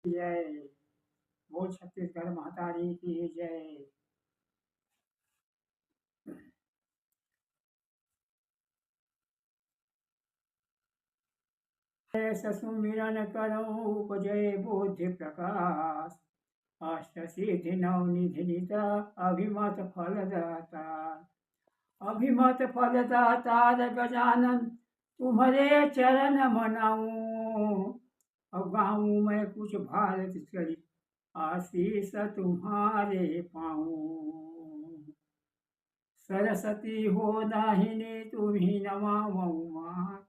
जय। बोल छत्तीसगढ़ महातारी की जय। सुमिरन करो उपजय बुद्धि प्रकाश, अष्ट सिद्धि नव निधि नित अभिमत फलदाता। अभिमत फलदाता गजानन तुम्हारे चरण मनाऊं, अब गाऊं मैं कुछ भारत चरित आशीष तुम्हारे पाऊं। सरस्वती हो दाहिनी तुम्ही नमामऊ मात,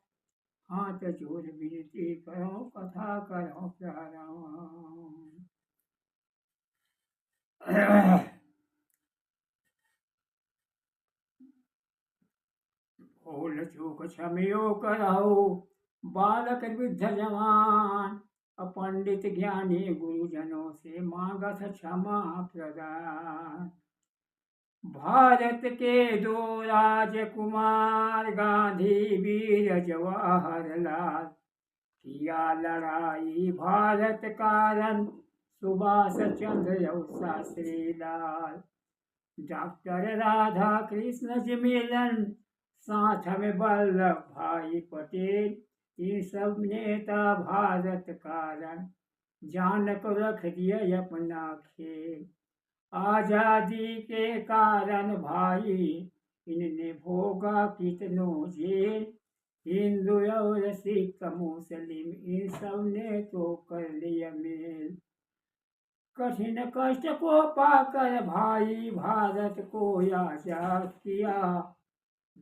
हाथ जोड़ विनती करो कथा करो प्रारंभ। भूल चूक क्षमयो करहु बालक वृद्ध जवान, पंडित ज्ञानी गुरुजनों से मांगत क्षमा प्रदान। भारत के दो राजकुमार गांधी वीर जवाहरलाल, किया लड़ाई भारत कारण सुभाष चंद्र और शास्त्री लाल। डॉक्टर राधा कृष्ण जी मिलन साथ में वल्लभ भाई पटेल, ये सब नेता भारत कारण जान को रख दिया अपना खेल। आजादी के कारण भाई इनने भोगा कितनों जेल, हिंदू और सिख मुस्लिम इन सब ने तो कर लिया मेल। कठिन कष्ट को पाकर भाई भारत को आजाद किया,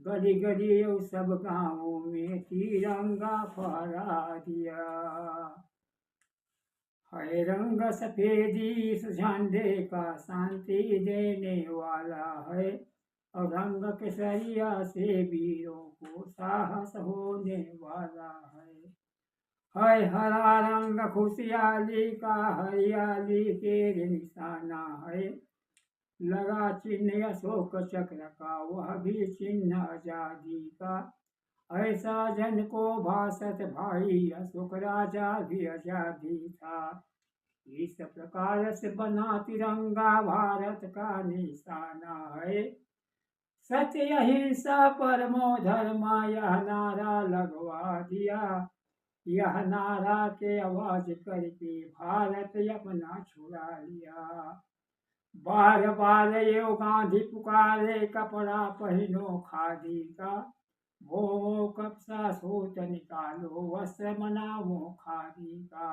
गली गली और सब गांवों में तिरंगा फहरा दिया। है रंग सफेदी इस झंडे का शांति देने वाला है, और रंग केसरिया से वीरों को साहस होने वाला है हरा रंग खुशहाली का हरियाली के निशाना है, लगा चिन्ह अशोक चक्र का वह भी चिन्ह आजादी का। ऐसा जन को भाषत भाई अशोक राजा भी आजादी था, इस प्रकार से बना तिरंगा भारत का निशाना है। सत्य अहिंसा परमो धर्म यह नारा लगवा दिया, यह नारा के आवाज करके भारत अपना छुड़ा लिया। बार बार ये गांधी पुकारे कपड़ा पहनो खादी का, वो कपसा सूत निकालो वस्त्र बनाओ खादी का।